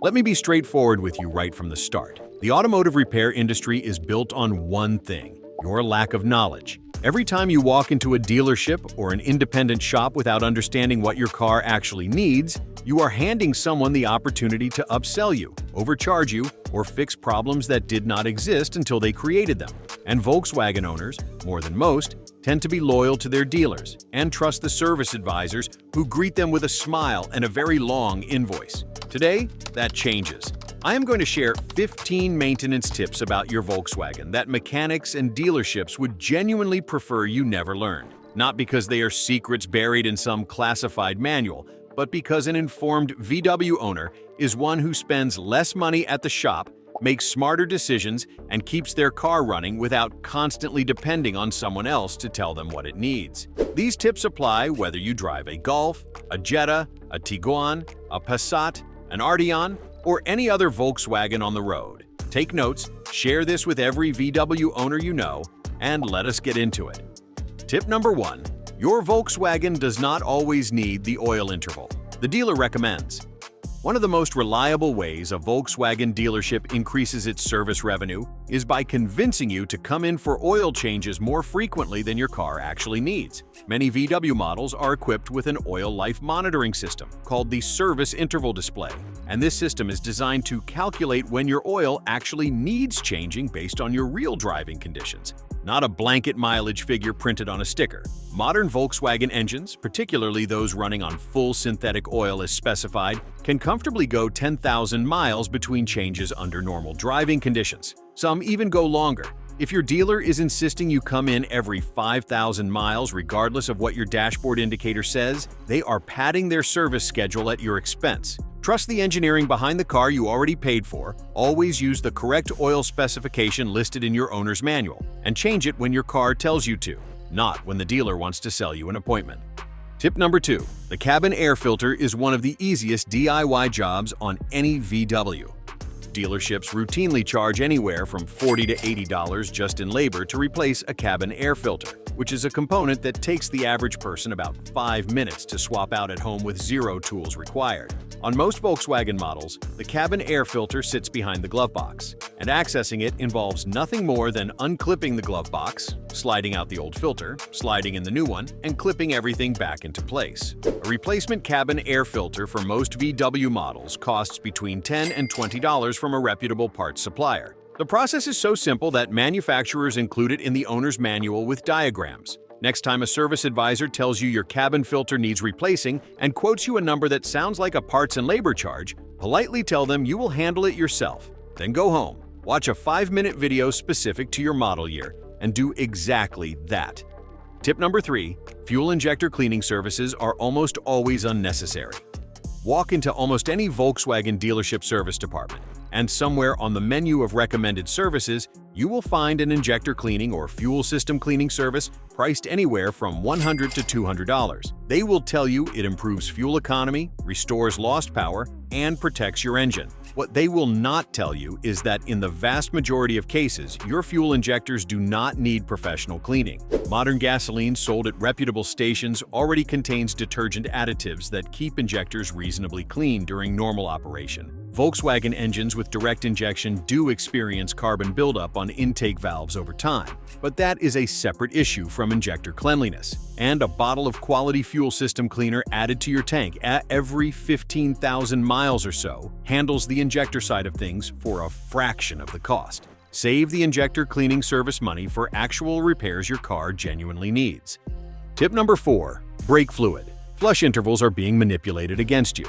Let me be straightforward with you right from the start. The automotive repair industry is built on one thing: your lack of knowledge. Every time you walk into a dealership or an independent shop without understanding what your car actually needs, you are handing someone the opportunity to upsell you, overcharge you, or fix problems that did not exist until they created them. And Volkswagen owners, more than most, tend to be loyal to their dealers and trust the service advisors who greet them with a smile and a very long invoice. Today, that changes. I am going to share 15 maintenance tips about your Volkswagen that mechanics and dealerships would genuinely prefer you never learned. Not because they are secrets buried in some classified manual, but because an informed VW owner is one who spends less money at the shop, makes smarter decisions, and keeps their car running without constantly depending on someone else to tell them what it needs. These tips apply whether you drive a Golf, a Jetta, a Tiguan, a Passat, an Arteon, or any other Volkswagen on the road. Take notes, share this with every VW owner you know, and let us get into it. Tip number 1. Your Volkswagen does not always need the oil interval the dealer recommends. One of the most reliable ways a Volkswagen dealership increases its service revenue is by convincing you to come in for oil changes more frequently than your car actually needs. Many VW models are equipped with an oil life monitoring system called the service interval display, and this system is designed to calculate when your oil actually needs changing based on your real driving conditions, not a blanket mileage figure printed on a sticker. Modern Volkswagen engines, particularly those running on full synthetic oil as specified, can comfortably go 10,000 miles between changes under normal driving conditions. Some even go longer. If your dealer is insisting you come in every 5,000 miles regardless of what your dashboard indicator says, they are padding their service schedule at your expense. Trust the engineering behind the car you already paid for, always use the correct oil specification listed in your owner's manual, and change it when your car tells you to, not when the dealer wants to sell you an appointment. Tip number 2. The cabin air filter is one of the easiest DIY jobs on any VW. Dealerships routinely charge anywhere from $40 to $80 just in labor to replace a cabin air filter, which is a component that takes the average person about 5 minutes to swap out at home with zero tools required. On most Volkswagen models, the cabin air filter sits behind the glove box, and accessing it involves nothing more than unclipping the glove box, sliding out the old filter, sliding in the new one, and clipping everything back into place. A replacement cabin air filter for most VW models costs between $10 and $20 from a reputable parts supplier. The process is so simple that manufacturers include it in the owner's manual with diagrams. Next time a service advisor tells you your cabin filter needs replacing and quotes you a number that sounds like a parts and labor charge, politely tell them you will handle it yourself. Then go home, watch a 5-minute video specific to your model year, and do exactly that. Tip number 3. Fuel injector cleaning services are almost always unnecessary. Walk into almost any Volkswagen dealership service department, and somewhere on the menu of recommended services, you will find an injector cleaning or fuel system cleaning service priced anywhere from $100 to $200. They will tell you it improves fuel economy, restores lost power, and protects your engine. What they will not tell you is that in the vast majority of cases, your fuel injectors do not need professional cleaning. Modern gasoline sold at reputable stations already contains detergent additives that keep injectors reasonably clean during normal operation. Volkswagen engines with direct injection do experience carbon buildup on intake valves over time, but that is a separate issue from injector cleanliness. And a bottle of quality fuel system cleaner added to your tank at every 15,000 miles or so handles the injector side of things for a fraction of the cost. Save the injector cleaning service money for actual repairs your car genuinely needs. Tip number 4. Brake fluid. Flush intervals are being manipulated against you.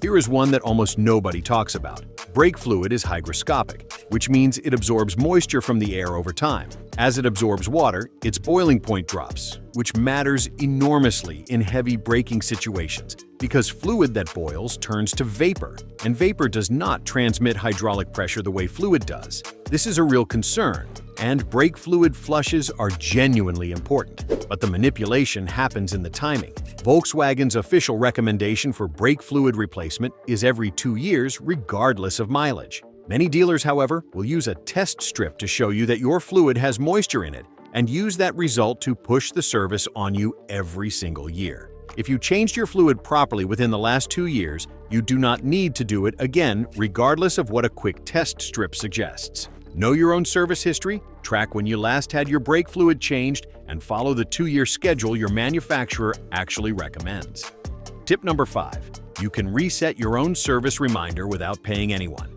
Here is one that almost nobody talks about. Brake fluid is hygroscopic, which means it absorbs moisture from the air over time. As it absorbs water, its boiling point drops, which matters enormously in heavy braking situations because fluid that boils turns to vapor, and vapor does not transmit hydraulic pressure the way fluid does. This is a real concern, and brake fluid flushes are genuinely important, but the manipulation happens in the timing. Volkswagen's official recommendation for brake fluid replacement is every 2 years regardless of mileage. Many dealers, however, will use a test strip to show you that your fluid has moisture in it and use that result to push the service on you every single year. If you changed your fluid properly within the last 2 years, you do not need to do it again, regardless of what a quick test strip suggests. Know your own service history, track when you last had your brake fluid changed, and follow the 2-year schedule your manufacturer actually recommends. Tip number 5. You can reset your own service reminder without paying anyone.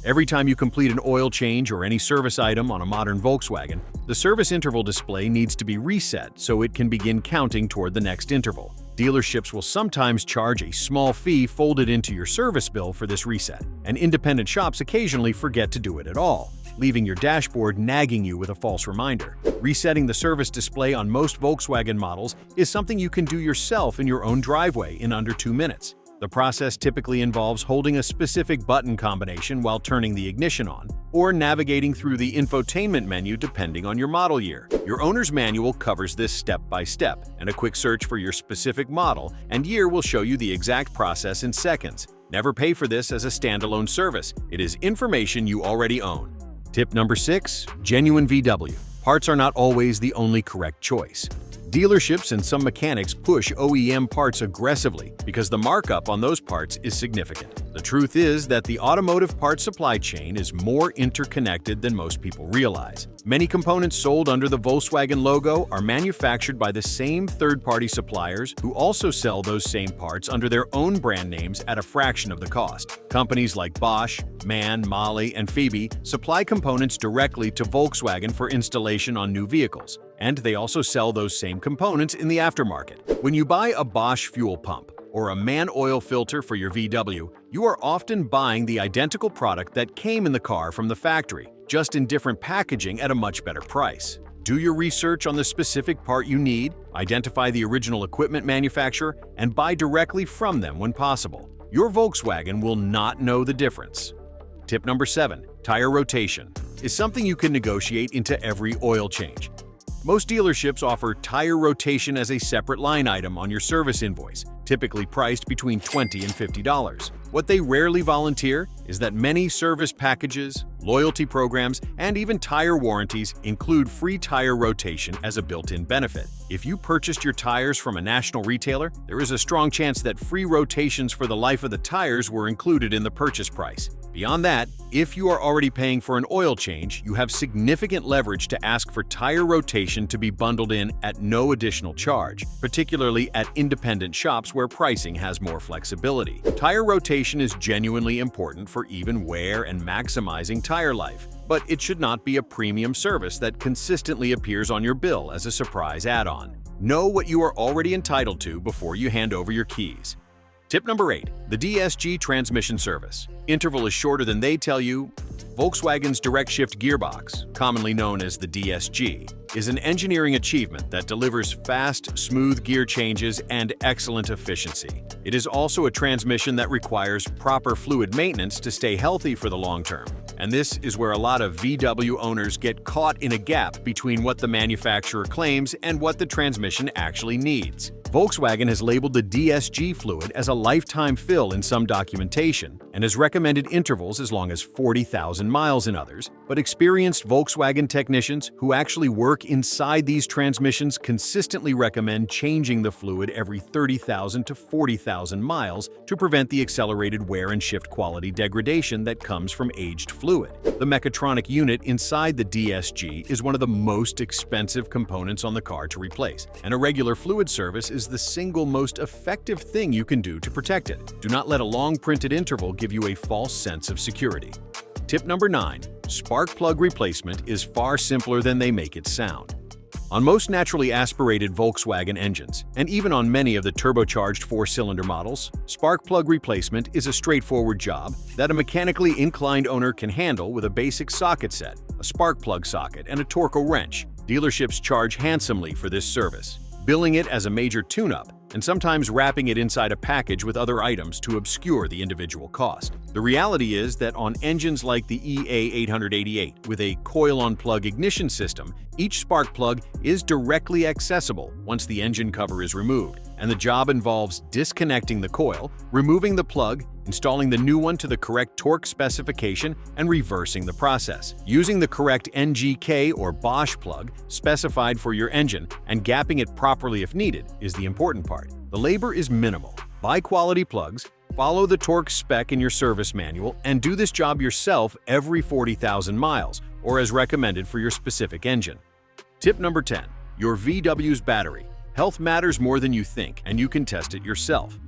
Every time you complete an oil change or any service item on a modern Volkswagen, the service interval display needs to be reset so it can begin counting toward the next interval. Dealerships will sometimes charge a small fee folded into your service bill for this reset, and independent shops occasionally forget to do it at all, leaving your dashboard nagging you with a false reminder. Resetting the service display on most Volkswagen models is something you can do yourself in your own driveway in under 2 minutes. The process typically involves holding a specific button combination while turning the ignition on, or navigating through the infotainment menu depending on your model year. Your owner's manual covers this step by step, and a quick search for your specific model and year will show you the exact process in seconds. Never pay for this as a standalone service. It is information you already own. Tip number 6. Genuine VW. Parts are not always the only correct choice. Dealerships and some mechanics push OEM parts aggressively because the markup on those parts is significant. The truth is that the automotive parts supply chain is more interconnected than most people realize. Many components sold under the Volkswagen logo are manufactured by the same third-party suppliers who also sell those same parts under their own brand names at a fraction of the cost. Companies like Bosch, MAN, Mahle, and Phoebe supply components directly to Volkswagen for installation on new vehicles, and they also sell those same components in the aftermarket. When you buy a Bosch fuel pump or a MAN oil filter for your VW, you are often buying the identical product that came in the car from the factory, just in different packaging at a much better price. Do your research on the specific part you need, identify the original equipment manufacturer, and buy directly from them when possible. Your Volkswagen will not know the difference. Tip number 7. Tire rotation is something you can negotiate into every oil change. Most dealerships offer tire rotation as a separate line item on your service invoice, typically priced between $20 and $50. What they rarely volunteer is that many service packages, loyalty programs, and even tire warranties include free tire rotation as a built-in benefit. If you purchased your tires from a national retailer, there is a strong chance that free rotations for the life of the tires were included in the purchase price. Beyond that, if you are already paying for an oil change, you have significant leverage to ask for tire rotation to be bundled in at no additional charge, particularly at independent shops where pricing has more flexibility. Tire rotation is genuinely important for even wear and maximizing tire life, but it should not be a premium service that consistently appears on your bill as a surprise add-on. Know what you are already entitled to before you hand over your keys. Tip number 8. The DSG transmission service. Interval is shorter than they tell you. Volkswagen's direct shift gearbox, commonly known as the DSG, is an engineering achievement that delivers fast, smooth gear changes and excellent efficiency. It is also a transmission that requires proper fluid maintenance to stay healthy for the long term. And this is where a lot of VW owners get caught in a gap between what the manufacturer claims and what the transmission actually needs. Volkswagen has labeled the DSG fluid as a lifetime fill in some documentation and has recommended intervals as long as 40,000 miles in others, but experienced Volkswagen technicians who actually work inside these transmissions consistently recommend changing the fluid every 30,000 to 40,000 miles to prevent the accelerated wear and shift quality degradation that comes from aged fluid. The mechatronic unit inside the DSG is one of the most expensive components on the car to replace, and a regular fluid service is the single most effective thing you can do to protect it. Do not let a long printed interval give you a false sense of security. Tip number 9. Spark plug replacement is far simpler than they make it sound. On most naturally aspirated Volkswagen engines, and even on many of the turbocharged 4-cylinder models, spark plug replacement is a straightforward job that a mechanically inclined owner can handle with a basic socket set, a spark plug socket, and a Torco wrench. Dealerships charge handsomely for this service, billing it as a major tune-up, and sometimes wrapping it inside a package with other items to obscure the individual cost. The reality is that on engines like the EA888 with a coil-on-plug ignition system, each spark plug is directly accessible once the engine cover is removed, and the job involves disconnecting the coil, removing the plug, installing the new one to the correct torque specification and reversing the process. Using the correct NGK or Bosch plug specified for your engine and gapping it properly if needed is the important part. The labor is minimal. Buy quality plugs, follow the torque spec in your service manual, and do this job yourself every 40,000 miles, or as recommended for your specific engine. Tip number 10. Your VW's battery. Health matters more than you think, and you can test it yourself.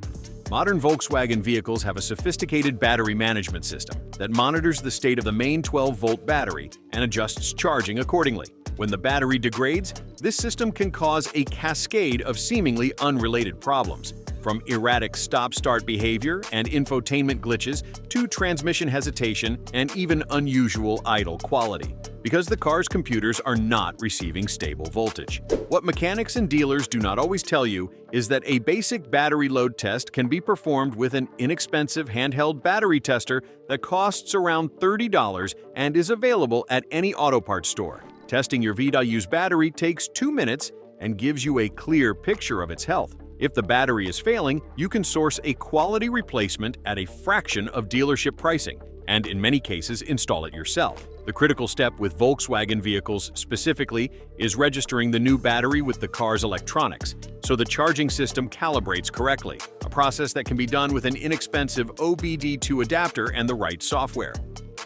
Modern Volkswagen vehicles have a sophisticated battery management system that monitors the state of the main 12-volt battery and adjusts charging accordingly. When the battery degrades, this system can cause a cascade of seemingly unrelated problems, from erratic stop-start behavior and infotainment glitches to transmission hesitation and even unusual idle quality, because the car's computers are not receiving stable voltage. What mechanics and dealers do not always tell you is that a basic battery load test can be performed with an inexpensive handheld battery tester that costs around $30 and is available at any auto parts store. Testing your VW's battery takes 2 minutes and gives you a clear picture of its health. If the battery is failing, you can source a quality replacement at a fraction of dealership pricing, and in many cases install it yourself. The critical step with Volkswagen vehicles specifically is registering the new battery with the car's electronics, so the charging system calibrates correctly, a process that can be done with an inexpensive OBD2 adapter and the right software.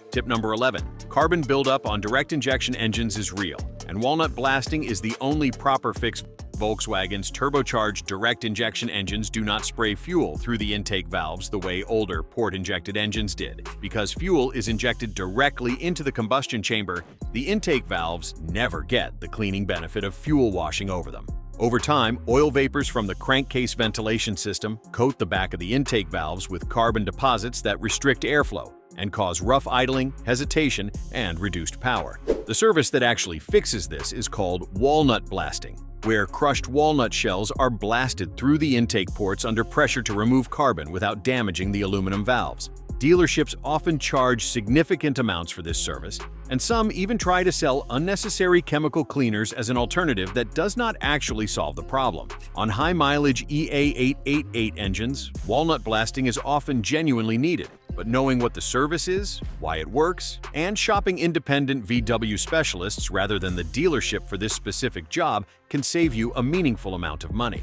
Tip number 11. Carbon buildup on direct injection engines is real, and walnut blasting is the only proper fix. Volkswagen's turbocharged direct injection engines do not spray fuel through the intake valves the way older port-injected engines did. Because fuel is injected directly into the combustion chamber, the intake valves never get the cleaning benefit of fuel washing over them. Over time, oil vapors from the crankcase ventilation system coat the back of the intake valves with carbon deposits that restrict airflow and cause rough idling, hesitation, and reduced power. The service that actually fixes this is called walnut blasting, where crushed walnut shells are blasted through the intake ports under pressure to remove carbon without damaging the aluminum valves. Dealerships often charge significant amounts for this service, and some even try to sell unnecessary chemical cleaners as an alternative that does not actually solve the problem. On high-mileage EA888 engines, walnut blasting is often genuinely needed, but knowing what the service is, why it works, and shopping independent VW specialists rather than the dealership for this specific job can save you a meaningful amount of money.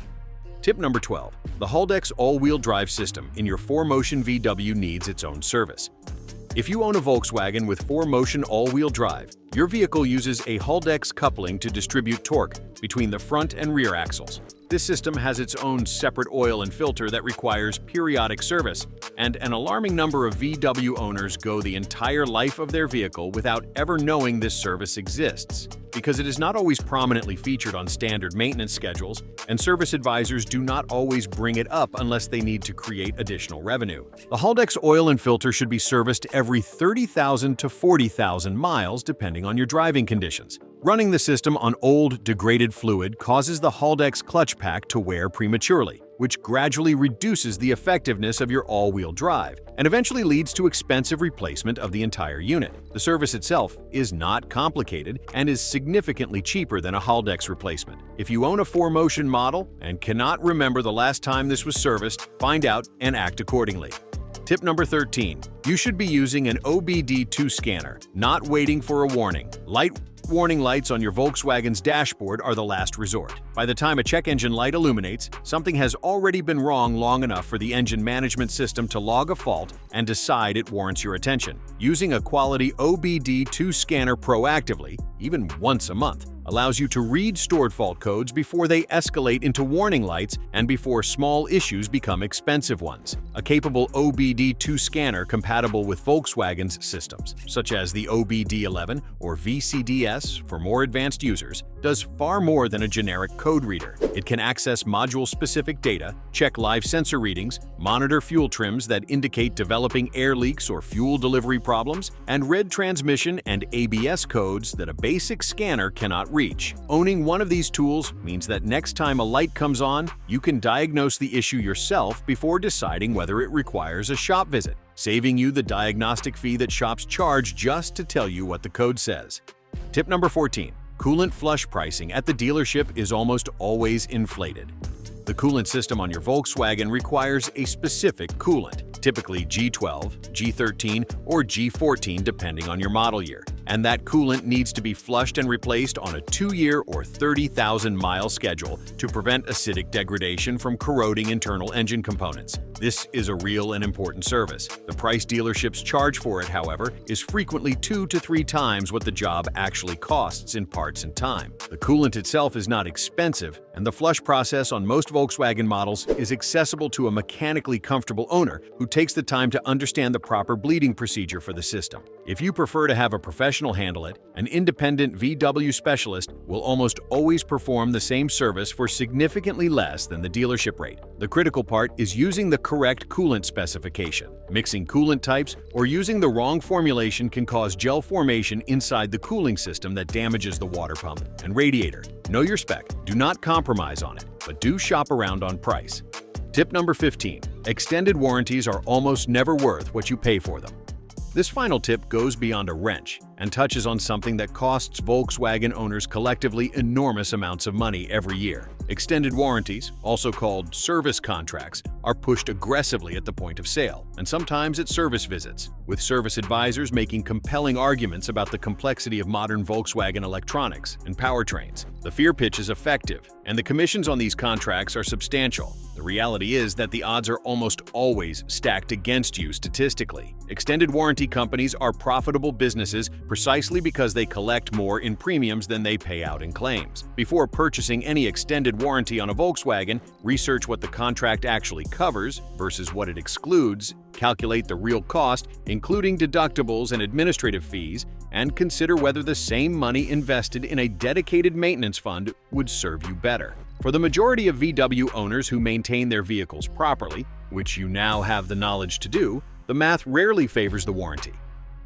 Tip number 12. The Haldex all-wheel drive system in your 4Motion VW needs its own service. If you own a Volkswagen with 4Motion all-wheel drive, your vehicle uses a Haldex coupling to distribute torque between the front and rear axles. This system has its own separate oil and filter that requires periodic service, and an alarming number of VW owners go the entire life of their vehicle without ever knowing this service exists, because it is not always prominently featured on standard maintenance schedules, and service advisors do not always bring it up unless they need to create additional revenue. The Haldex oil and filter should be serviced every 30,000 to 40,000 miles depending on your driving conditions. Running the system on old, degraded fluid causes the Haldex clutch pack to wear prematurely, which gradually reduces the effectiveness of your all-wheel drive and eventually leads to expensive replacement of the entire unit. The service itself is not complicated and is significantly cheaper than a Haldex replacement. If you own a 4Motion model and cannot remember the last time this was serviced, find out and act accordingly. Tip number 13. You should be using an OBD2 scanner, not waiting for a warning. Light warning lights on your Volkswagen's dashboard are the last resort. By the time a check engine light illuminates, something has already been wrong long enough for the engine management system to log a fault and decide it warrants your attention. Using a quality OBD2 scanner proactively, even once a month, allows you to read stored fault codes before they escalate into warning lights and before small issues become expensive ones. A capable OBD2 scanner compatible with Volkswagen's systems, such as the OBD11 or VCDS for more advanced users, does far more than a generic code reader. It can access module-specific data, check live sensor readings, monitor fuel trims that indicate developing air leaks or fuel delivery problems, and read transmission and ABS codes that a basic scanner cannot reach. Owning one of these tools means that next time a light comes on, you can diagnose the issue yourself before deciding whether it requires a shop visit, saving you the diagnostic fee that shops charge just to tell you what the code says. Tip number 14. Coolant flush pricing at the dealership is almost always inflated. The coolant system on your Volkswagen requires a specific coolant, typically G12, G13, or G14 depending on your model year. And that coolant needs to be flushed and replaced on a 2-year or 30,000-mile schedule to prevent acidic degradation from corroding internal engine components. This is a real and important service. The price dealerships charge for it, however, is frequently 2 to 3 times what the job actually costs in parts and time. The coolant itself is not expensive, and the flush process on most Volkswagen models is accessible to a mechanically comfortable owner who takes the time to understand the proper bleeding procedure for the system. If you prefer to have a professional handle it, an independent VW specialist will almost always perform the same service for significantly less than the dealership rate. The critical part is using the correct coolant specification. Mixing coolant types or using the wrong formulation can cause gel formation inside the cooling system that damages the water pump and radiator. Know your spec, do not compromise on it, but do shop around on price. Tip number 15. Extended warranties are almost never worth what you pay for them. This final tip goes beyond a wrench and touches on something that costs Volkswagen owners collectively enormous amounts of money every year. Extended warranties, also called service contracts, are pushed aggressively at the point of sale, and sometimes at service visits, with service advisors making compelling arguments about the complexity of modern Volkswagen electronics and powertrains. The fear pitch is effective, and the commissions on these contracts are substantial. The reality is that the odds are almost always stacked against you statistically. Extended warranty companies are profitable businesses precisely because they collect more in premiums than they pay out in claims. Before purchasing any extended warranty on a Volkswagen, research what the contract actually covers versus what it excludes, calculate the real cost, including deductibles and administrative fees, and consider whether the same money invested in a dedicated maintenance fund would serve you better. For the majority of VW owners who maintain their vehicles properly, which you now have the knowledge to do, the math rarely favors the warranty.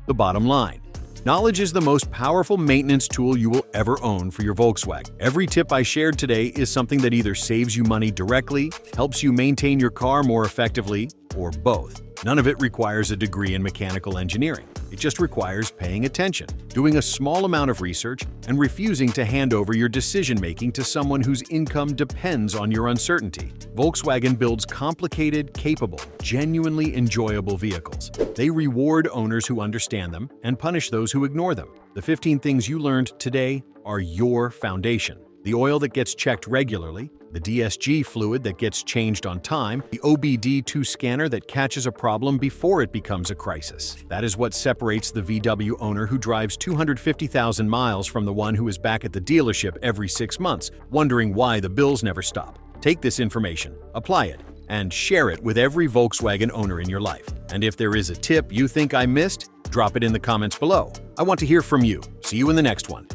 The bottom line: knowledge is the most powerful maintenance tool you will ever own for your Volkswagen. Every tip I shared today is something that either saves you money directly, helps you maintain your car more effectively, or both. None of it requires a degree in mechanical engineering. It just requires paying attention, doing a small amount of research, and refusing to hand over your decision-making to someone whose income depends on your uncertainty. Volkswagen builds complicated, capable, genuinely enjoyable vehicles. They reward owners who understand them and punish those who ignore them. The 15 things you learned today are your foundation. The oil that gets checked regularly, the DSG fluid that gets changed on time, the OBD2 scanner that catches a problem before it becomes a crisis. That is what separates the VW owner who drives 250,000 miles from the one who is back at the dealership every 6 months, wondering why the bills never stop. Take this information, apply it, and share it with every Volkswagen owner in your life. And if there is a tip you think I missed, drop it in the comments below. I want to hear from you. See you in the next one.